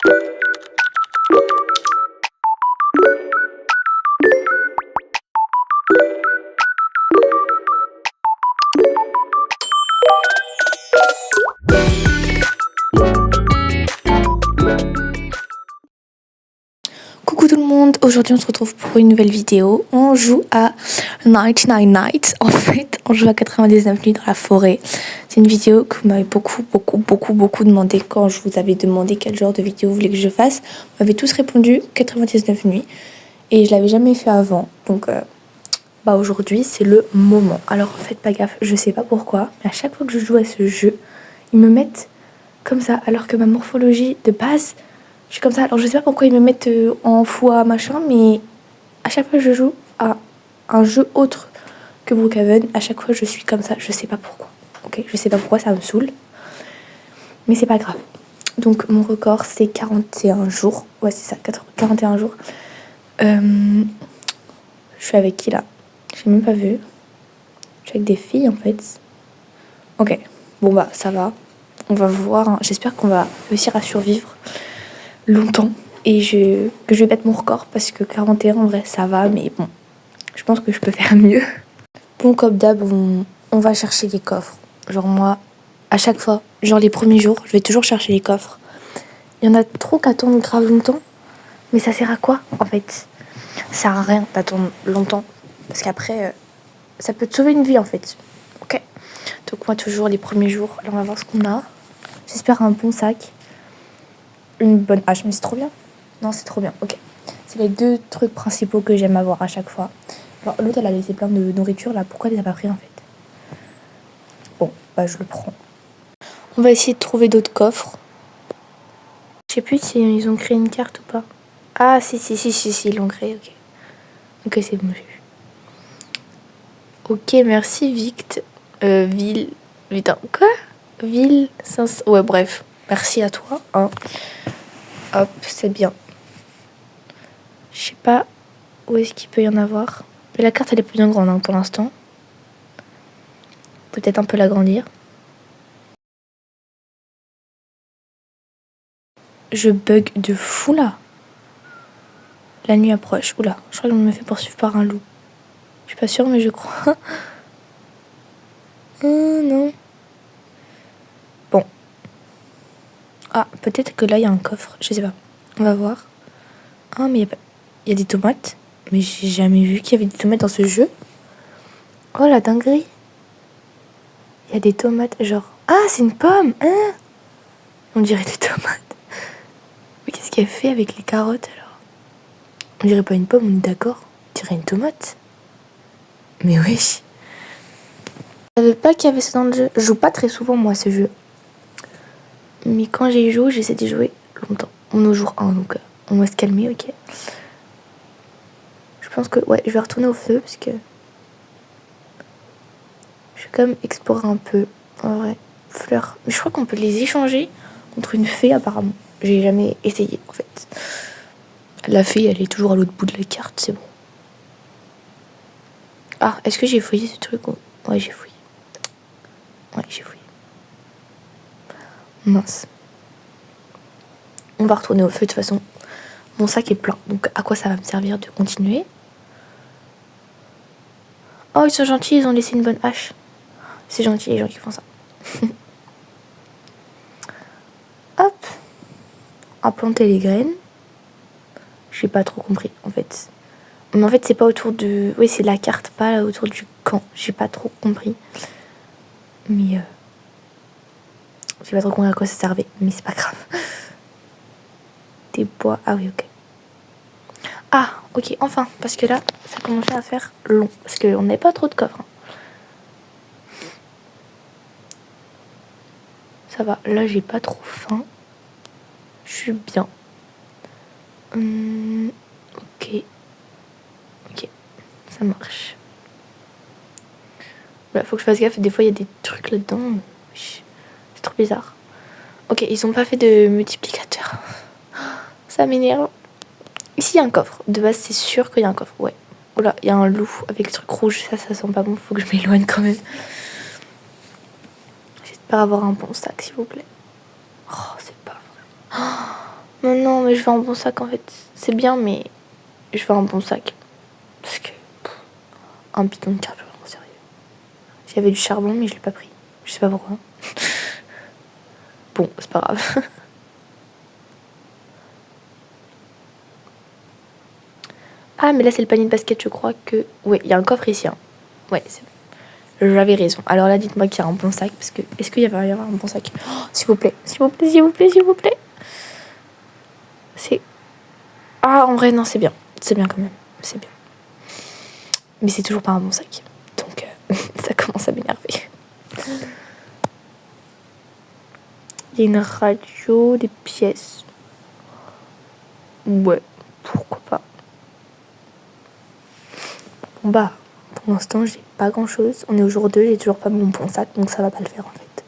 Coucou tout le monde, aujourd'hui on se retrouve pour une nouvelle vidéo. On joue à 99 Nights, en fait, on joue à 99 nuits dans la forêt. C'est une vidéo que vous m'avez beaucoup demandé quand je vous avais demandé quel genre de vidéo vous voulez que je fasse. Vous m'avez tous répondu 99 nuits et je l'avais jamais fait avant, donc aujourd'hui c'est le moment. Alors faites pas gaffe, je sais pas pourquoi, mais à chaque fois que je joue à ce jeu, ils me mettent comme ça, alors que ma morphologie de base, je suis comme ça. Alors je sais pas pourquoi ils me mettent en foi machin, mais à chaque fois que je joue à un jeu autre que Brookhaven, à chaque fois je suis comme ça, je sais pas pourquoi. Ok, je sais pas pourquoi, ça me saoule, mais c'est pas grave. Donc mon record c'est 41 jours, ouais c'est ça, 41 jours. Je suis avec qui là? J'ai même pas vu. Je suis avec des filles en fait. Ok, bon bah ça va. On va voir, hein. J'espère qu'on va réussir à survivre longtemps et que je vais battre mon record parce que 41 en vrai ça va, mais bon, je pense que je peux faire mieux. Bon, comme d'hab, on va chercher les coffres. Genre moi, à chaque fois, genre les premiers jours, je vais toujours chercher les coffres. Il y en a trop qui attendent grave longtemps, mais ça sert à quoi en fait? Ça sert à rien d'attendre longtemps parce qu'après ça peut te sauver une vie en fait. Ok, donc moi toujours les premiers jours, là on va voir ce qu'on a. J'espère un bon sac, une bonne hache, mais c'est trop bien. Non, c'est trop bien, ok. C'est les deux trucs principaux que j'aime avoir à chaque fois. Alors, l'autre, elle a laissé plein de nourriture, là. Pourquoi elle les a pas pris, en fait? Bon, bah, je le prends. On va essayer de trouver d'autres coffres. Je sais plus si ils ont créé une carte ou pas. Ah, si, ils l'ont créé, ok. Ok, c'est bon, j'ai vu. Ok, merci, Vict. Ville... Putain, quoi? Ville... 500... Ouais, bref. Merci à toi, hein. Hop, c'est bien. Je sais pas où est-ce qu'il peut y en avoir. Mais la carte, elle est plus bien grande, hein, pour l'instant. Peut-être un peu l'agrandir. Je bug de fou, là. La nuit approche. Oula, je crois que je me fais poursuivre par un loup. Je suis pas sûre, mais je crois. Non. Bon. Ah, peut-être que là, il y a un coffre. Je sais pas. On va voir. Ah, mais il y a des tomates. Mais j'ai jamais vu qu'il y avait des tomates dans ce jeu. Oh, la dinguerie. Il y a des tomates, genre... Ah, c'est une pomme, hein? On dirait des tomates. Mais qu'est-ce qu'elle fait avec les carottes, alors? On dirait pas une pomme, on est d'accord? On dirait une tomate. Mais oui. Je savais pas qu'il y avait ça dans le jeu. Je joue pas très souvent, moi, à ce jeu. Mais quand j'y joue, j'essaie d'y jouer longtemps. On est au jour 1, donc on va se calmer, ok. Je pense que, ouais, je vais retourner au feu, parce que... Je vais quand même explorer un peu. En vrai, fleurs. Mais je crois qu'on peut les échanger contre une fée, apparemment. J'ai jamais essayé, en fait. La fée, elle est toujours à l'autre bout de la carte, c'est bon. Ah, est-ce que j'ai fouillé ce truc? Ouais, j'ai fouillé. Ouais, j'ai fouillé. Mince. On va retourner au feu, de toute façon. Mon sac est plein, donc à quoi ça va me servir de continuer? Oh, ils sont gentils, ils ont laissé une bonne hache. C'est gentil, les gens qui font ça. Hop. À planter les graines. J'ai pas trop compris, en fait. Mais en fait, c'est pas autour de... Oui, c'est la carte, pas là, autour du camp. J'ai pas trop compris. Mais... J'ai pas trop compris à quoi ça servait, mais c'est pas grave. Des bois... Ah oui, ok. Ah, ok, enfin. Parce que là, ça commençait à faire long. Parce qu'on n'avait pas trop de coffres. Hein. Ça va, là, j'ai pas trop faim. Je suis bien. Ok. Ok, ça marche. Là, faut que je fasse gaffe. Des fois, il y a des trucs là-dedans. C'est trop bizarre. Ok, ils ont pas fait de multiplicateur. Ça m'énerve. Ici, il y a un coffre. De base, c'est sûr qu'il y a un coffre. Ouais. Oula, il y a un loup avec le truc rouge. Ça sent pas bon. Faut que je m'éloigne quand même. J'espère avoir un bon sac, s'il vous plaît. Oh, c'est pas vrai. Oh, mais je veux un bon sac en fait. C'est bien, mais je veux un bon sac. Parce que un bidon de carburant, sérieux. J'avais du charbon, mais je l'ai pas pris. Je sais pas pourquoi. Bon, c'est pas grave. Ah, mais là, c'est le panier de basket, je crois que... Ouais, il y a un coffre ici. Hein. Ouais, j'avais raison. Alors là, dites-moi qu'il y a un bon sac, parce que... Est-ce qu'il y avait un bon sac? Oh, s'il vous plaît, s'il vous plaît, s'il vous plaît, s'il vous plaît. C'est... Ah, en vrai, non, c'est bien. C'est bien quand même. C'est bien. Mais c'est toujours pas un bon sac. Donc, ça commence à m'énerver. Il y a une radio, des pièces. Ouais, pourquoi pas. Bon bah, pour l'instant, j'ai pas grand chose. On est au jour 2, j'ai toujours pas mon bon sac, donc ça va pas le faire en fait.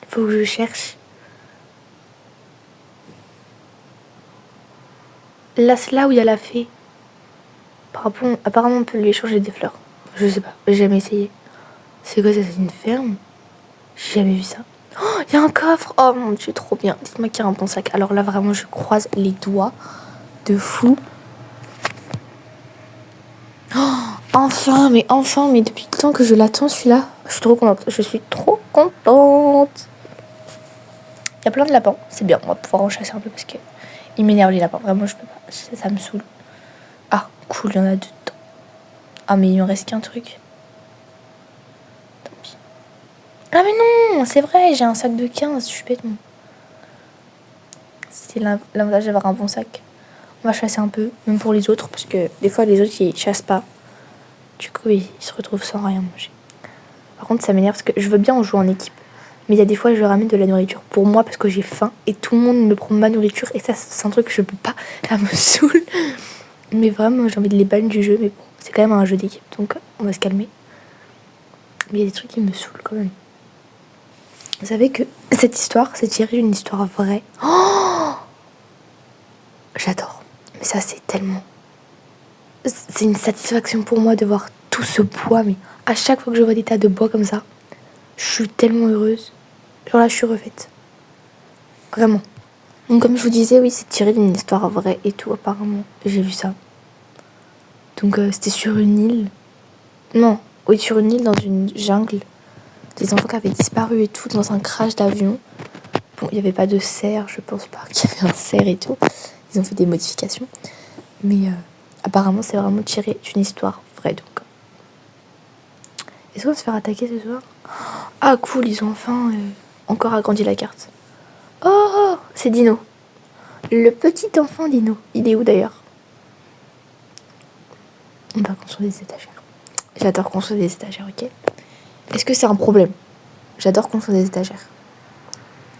Faut que je cherche. Là, c'est là où il y a la fée. Apparemment, on peut lui échanger des fleurs. Je sais pas, j'ai jamais essayé. C'est quoi ça? C'est une ferme? J'ai jamais vu ça. Oh, il y a un coffre! Oh mon dieu, trop bien. Dites-moi qu'il y a un bon sac. Alors là, vraiment, je croise les doigts de fou. Oh, enfin, mais depuis le temps que je l'attends, celui-là. Je suis trop contente. Je suis trop contente. Il y a plein de lapins. C'est bien, on va pouvoir en chasser un peu parce que il m'énerve les lapins. Vraiment, je peux pas. Ça me saoule. Ah, cool, il y en a deux dedans. Ah, mais il me reste qu'un truc. Tant pis. Ah, mais non, c'est vrai, j'ai un sac de 15. Je suis bête, moi. C'est l'avantage d'avoir un bon sac. On va chasser un peu, même pour les autres, parce que des fois, les autres, ils chassent pas. Du coup, ils se retrouvent sans rien manger. Par contre, ça m'énerve parce que je veux bien en jouer en équipe. Mais il y a des fois, je ramène de la nourriture pour moi parce que j'ai faim et tout le monde me prend ma nourriture. Et ça, c'est un truc que je peux pas. Ça me saoule. Mais vraiment, j'ai envie de les ban du jeu. Mais bon, c'est quand même un jeu d'équipe. Donc, on va se calmer. Mais il y a des trucs qui me saoulent quand même. Vous savez que cette histoire, c'est tiré d'une histoire vraie. Oh, j'adore. Mais ça, c'est tellement... C'est une satisfaction pour moi de voir tout ce bois. Mais à chaque fois que je vois des tas de bois comme ça, je suis tellement heureuse. Genre là, je suis refaite. Vraiment. Donc comme je vous disais, oui, c'est tiré d'une histoire vraie et tout, apparemment. J'ai vu ça. Donc c'était sur une île. Non, oui, sur une île dans une jungle. Des enfants qui avaient disparu et tout, dans un crash d'avion. Bon, il n'y avait pas de cerf, je pense pas qu'il y avait un cerf et tout. Ils ont fait des modifications. Mais apparemment, c'est vraiment tiré d'une histoire vraie, donc. Est-ce qu'on va se faire attaquer ce soir? Ah, cool, ils ont enfin encore agrandi la carte. Oh, c'est Dino. Le petit enfant Dino. Il est où d'ailleurs? On va construire des étagères. J'adore construire des étagères, ok? Est-ce que c'est un problème? J'adore construire des étagères.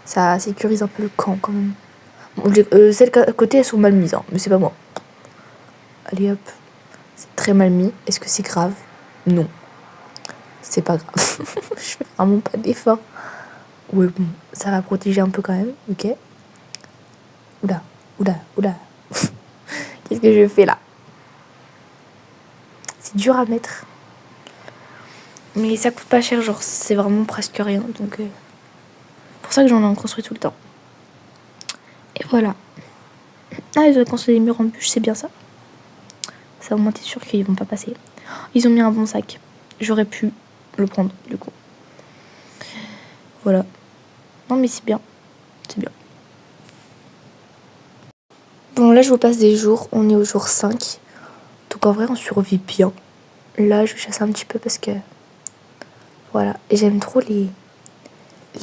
Ça sécurise un peu le camp quand même. Bon, celles à côté, elles sont mal mises, hein, mais c'est pas moi. Allez hop. C'est très mal mis. Est-ce que c'est grave? Non. C'est pas grave. Je fais vraiment pas d'effort. Ouais, bon, ça va protéger un peu quand même, ok? Oula, oula, oula. Qu'est-ce que je fais là? C'est dur à mettre. Mais ça coûte pas cher, genre c'est vraiment presque rien. Donc pour ça que j'en ai construit tout le temps. Et voilà. Ah, ils ont construit des murs en bûche, c'est bien ça. Ça au moins t'es sûr qu'ils vont pas passer. Ils ont mis un bon sac. J'aurais pu le prendre du coup. Voilà. Non mais c'est bien. C'est bien. Bon là je vous passe des jours. On est au jour 5. Donc en vrai on survit bien. Là je vais chasser un petit peu parce que... Voilà. Et j'aime trop les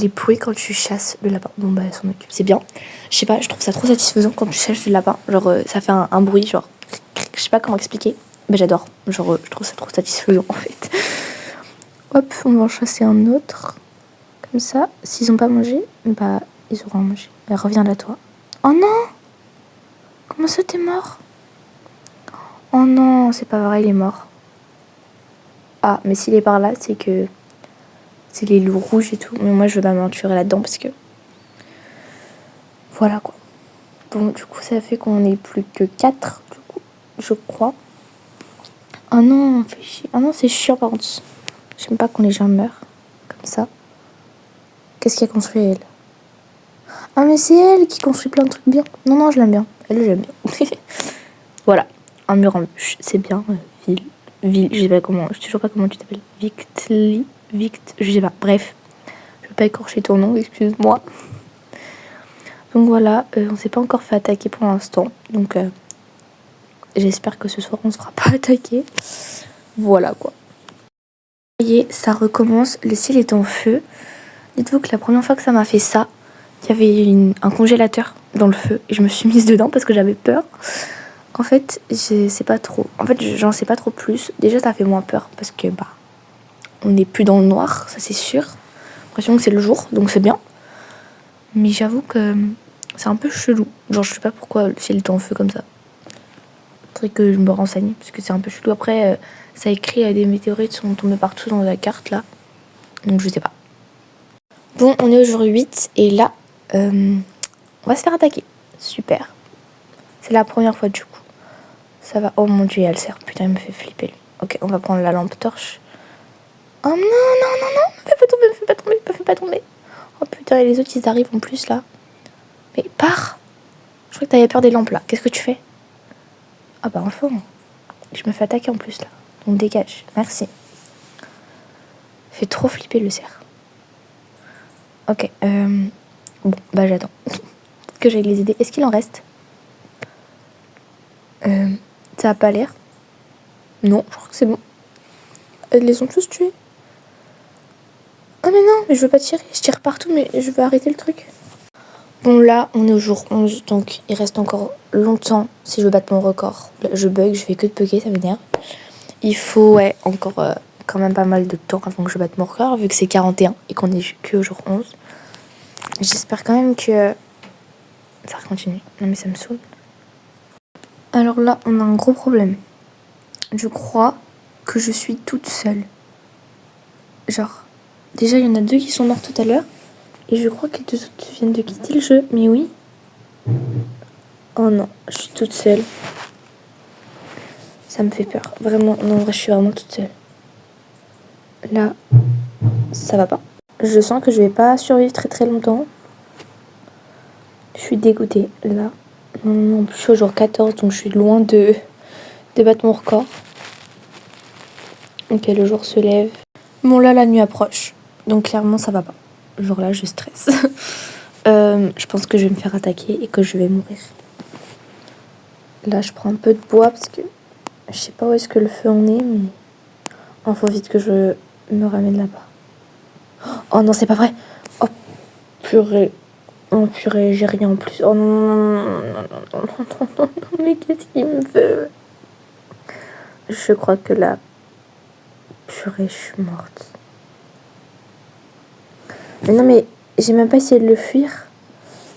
bruits quand tu chasses le lapin. Bon bah elle s'en occupe, c'est bien. Je sais pas, je trouve ça trop satisfaisant quand tu chasses le lapin. Genre ça fait un bruit genre... Je sais pas comment expliquer. Mais j'adore. Genre je trouve ça trop satisfaisant en fait. Hop, on va en chasser un autre. Comme ça, s'ils ont pas mangé, bah ils auront à manger. Mais reviens là toi. Oh non! Comment ça t'es mort? Oh non, c'est pas vrai, il est mort. Ah, mais s'il est par là, c'est que... C'est les loups rouges et tout. Mais moi, je veux pas m'aventurer là-dedans parce que... Voilà, quoi. Bon, du coup, ça fait qu'on est plus que 4, du coup, je crois. Oh non, on fait chier. Oh non, c'est chiant, par contre. J'aime pas quand les gens meurent. Comme ça. Qu'est-ce qu'il a construit, elle? Ah mais c'est elle qui construit plein de trucs bien. Non, non, je l'aime bien. Elle, j'aime bien. Voilà, un mur en bûche, c'est bien. Ville, je sais pas comment, je sais toujours pas comment tu t'appelles. Je sais pas. Bref, je vais pas écorcher ton nom, excuse-moi. Donc voilà, on s'est pas encore fait attaquer pour l'instant. Donc j'espère que ce soir on se fera pas attaquer. Voilà quoi. Vous voyez, ça recommence, le ciel est en feu. Dites-vous que la première fois que ça m'a fait ça, il y avait un congélateur dans le feu et je me suis mise dedans parce que j'avais peur. En fait, je sais pas trop. En fait, j'en sais pas trop plus. Déjà, ça fait moins peur parce que on n'est plus dans le noir, ça c'est sûr. J'ai l'impression que c'est le jour, donc c'est bien. Mais j'avoue que c'est un peu chelou. Genre, je sais pas pourquoi le ciel est en feu comme ça. Faudrait que je me renseigne parce que c'est un peu chelou. Après, ça écrit des météorites sont tombées partout dans la carte là. Donc je sais pas. Bon, on est au jour 8 et là, on va se faire attaquer. Super. C'est la première fois du coup. Ça va. Oh mon dieu, elle sert. Putain, il me fait flipper lui. Ok, on va prendre la lampe torche. Oh non, non, non, non, me fais pas tomber, me fais pas tomber, me fais pas tomber. Oh putain, et les autres ils arrivent en plus là. Mais pars. Je crois que t'avais peur des lampes là. Qu'est-ce que tu fais? Ah bah enfin. Je me fais attaquer en plus là. Donc dégage. Merci. Fait trop flipper le cerf. Ok. Bon, bah j'attends. Peut-être que j'ai les idées. Est-ce qu'il en reste? Ça a pas l'air. Non, je crois que c'est bon. Elles les ont tous tués. Ah mais non, mais je veux pas tirer. Je tire partout, mais je veux arrêter le truc. Bon là, on est au jour 11, donc il reste encore longtemps si je veux battre mon record. Là, je bug, je fais que de bugger, ça m'énerve. Il faut encore quand même pas mal de temps avant que je batte mon record, vu que c'est 41 et qu'on est que au jour 11. J'espère quand même que ça va continuer. Non mais ça me saoule. Alors là, on a un gros problème. Je crois que je suis toute seule. Genre, déjà il y en a 2 qui sont morts tout à l'heure. Et je crois que les 2 autres viennent de quitter le jeu. Mais oui. Oh non, je suis toute seule. Ça me fait peur. Vraiment, non, en vrai, je suis vraiment toute seule. Là, ça va pas. Je sens que je vais pas survivre très très longtemps. Je suis dégoûtée, là. Non, en plus, je suis au jour 14, donc je suis loin de battre mon record. Ok, le jour se lève. Bon, là, la nuit approche. Donc, clairement, ça va pas. Genre là, je stresse. Je pense que je vais me faire attaquer et que je vais mourir. Là, je prends un peu de bois parce que je sais pas où est-ce que le feu en est, mais... Oh, faut vite que je me ramène là-bas. Oh non, c'est pas vrai. Oh, purée. Oh purée, j'ai rien en plus. Oh non, non, non, non, non, non, non, non, mais qu'est-ce qu'il me veut? Je crois que là... Purée, je suis morte. Mais non, mais j'ai même pas essayé de le fuir.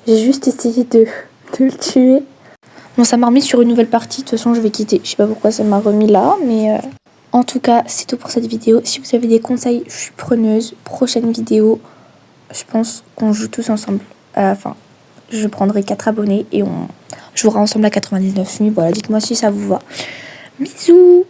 J'ai juste essayé de le tuer. Bon, ça m'a remis sur une nouvelle partie. De toute façon, je vais quitter. Je sais pas pourquoi ça m'a remis là, mais... En tout cas, c'est tout pour cette vidéo. Si vous avez des conseils, je suis preneuse. Prochaine vidéo, je pense qu'on joue tous ensemble. À la fin, je prendrai 4 abonnés et on jouera ensemble à 99 nuits. Voilà, dites-moi si ça vous va. Bisous!